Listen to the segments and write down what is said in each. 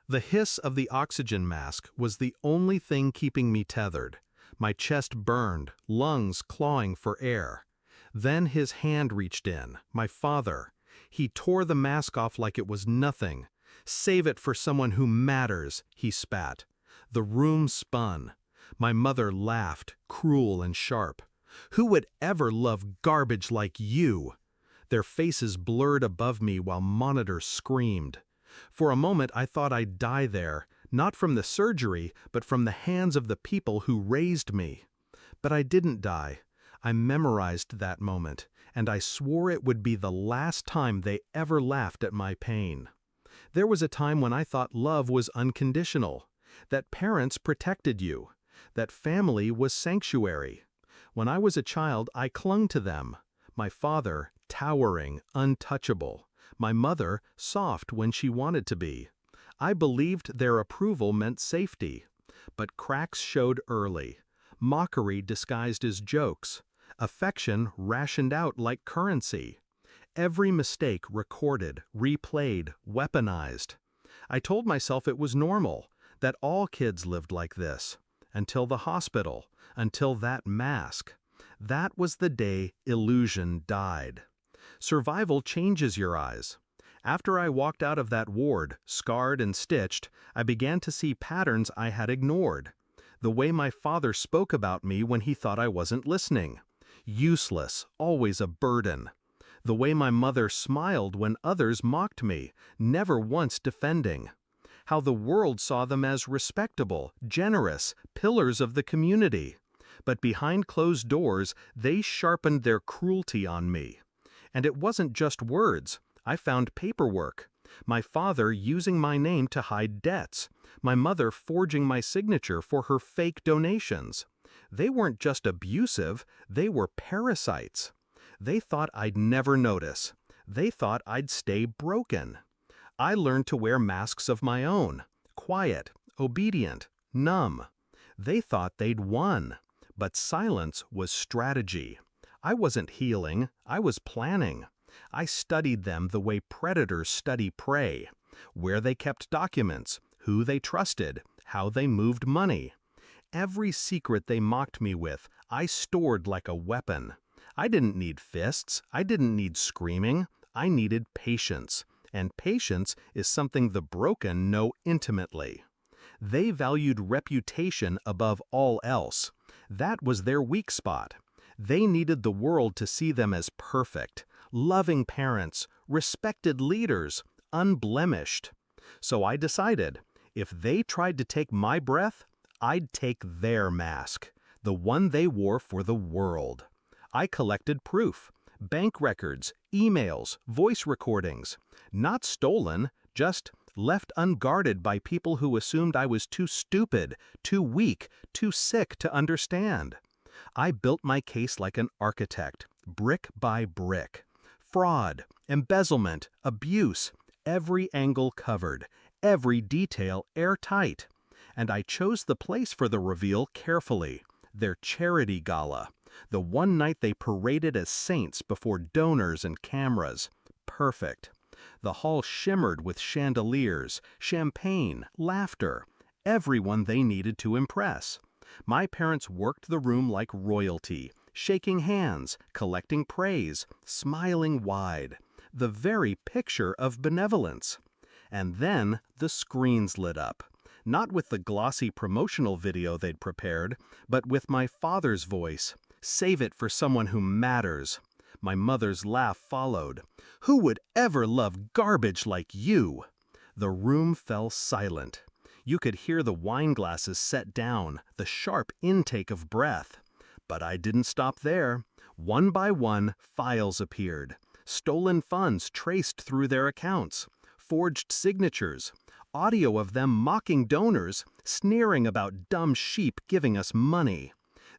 The hiss of the oxygen mask was the only thing keeping me tethered. My chest burned, lungs clawing for air. Then his hand reached in, my father. He tore the mask off like it was nothing. "Save it for someone who matters," he spat. The room spun. My mother laughed, cruel and sharp. "Who would ever love garbage like you?" Their faces blurred above me while monitors screamed. For a moment I thought I'd die there, not from the surgery, but from the hands of the people who raised me. But I didn't die. I memorized that moment, and I swore it would be the last time they ever laughed at my pain. There was a time when I thought love was unconditional, that parents protected you, that family was sanctuary. When I was a child, I clung to them. My father, towering, untouchable. My mother, soft when she wanted to be. I believed their approval meant safety. But cracks showed early. Mockery disguised as jokes. Affection rationed out like currency. Every mistake recorded, replayed, weaponized. I told myself it was normal, that all kids lived like this. Until the hospital, until that mask. That was the day illusion died. Survival changes your eyes. After I walked out of that ward, scarred and stitched, I began to see patterns I had ignored. The way my father spoke about me when he thought I wasn't listening. Useless, always a burden. The way my mother smiled when others mocked me, never once defending. How the world saw them as respectable, generous, pillars of the community. But behind closed doors, they sharpened their cruelty on me. And it wasn't just words. I found paperwork. My father using my name to hide debts. My mother forging my signature for her fake donations. They weren't just abusive, they were parasites. They thought I'd never notice. They thought I'd stay broken. I learned to wear masks of my own. Quiet, obedient, numb. They thought they'd won. But silence was strategy. I wasn't healing, I was planning. I studied them the way predators study prey. Where they kept documents, who they trusted, how they moved money. Every secret they mocked me with, I stored like a weapon. I didn't need fists, I didn't need screaming, I needed patience. And patience is something the broken know intimately. They valued reputation above all else. That was their weak spot. They needed the world to see them as perfect, loving parents, respected leaders, unblemished. So I decided, if they tried to take my breath, I'd take their mask, the one they wore for the world. I collected proof, bank records, emails, voice recordings, not stolen, just left unguarded by people who assumed I was too stupid, too weak, too sick to understand. I built my case like an architect, brick by brick. Fraud, embezzlement, abuse, every angle covered, every detail airtight. And I chose the place for the reveal carefully, their charity gala, the one night they paraded as saints before donors and cameras. Perfect. The hall shimmered with chandeliers, champagne, laughter, everyone they needed to impress. My parents worked the room like royalty, shaking hands, collecting praise, smiling wide, the very picture of benevolence. And then the screens lit up, not with the glossy promotional video they'd prepared, but with my father's voice. "Save it for someone who matters." My mother's laugh followed. "Who would ever love garbage like you?" The room fell silent. You could hear the wine glasses set down, the sharp intake of breath. But I didn't stop there. One by one, files appeared. Stolen funds traced through their accounts. Forged signatures. Audio of them mocking donors, sneering about dumb sheep giving us money.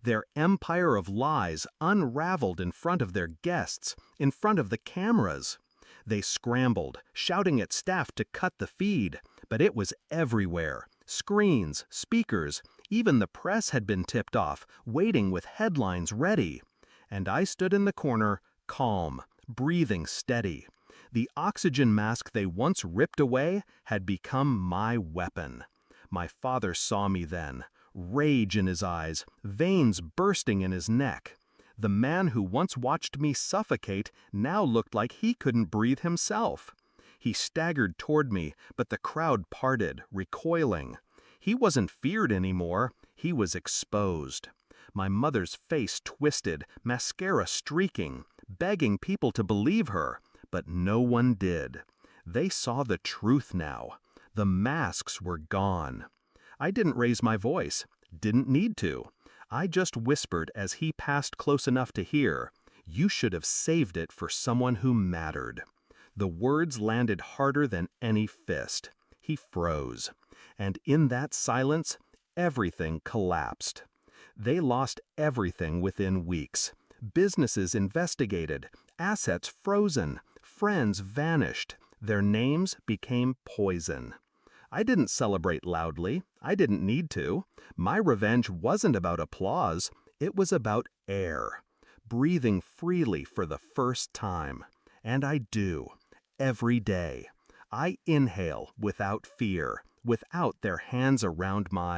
Their empire of lies unraveled in front of their guests, in front of the cameras. They scrambled, shouting at staff to cut the feed, but it was everywhere. Screens, speakers, even the press had been tipped off, waiting with headlines ready. And I stood in the corner, calm, breathing steady. The oxygen mask they once ripped away had become my weapon. My father saw me then, rage in his eyes, veins bursting in his neck. The man who once watched me suffocate now looked like he couldn't breathe himself. He staggered toward me, but the crowd parted, recoiling. He wasn't feared anymore, he was exposed. My mother's face twisted, mascara streaking, begging people to believe her, but no one did. They saw the truth now. The masks were gone. I didn't raise my voice, didn't need to. I just whispered as he passed close enough to hear, "You should have saved it for someone who mattered." The words landed harder than any fist. He froze. And in that silence, everything collapsed. They lost everything within weeks. Businesses investigated, assets frozen, friends vanished. Their names became poison. I didn't celebrate loudly. I didn't need to. My revenge wasn't about applause. It was about air. Breathing freely for the first time. And I do. Every day. I inhale without fear, without their hands around my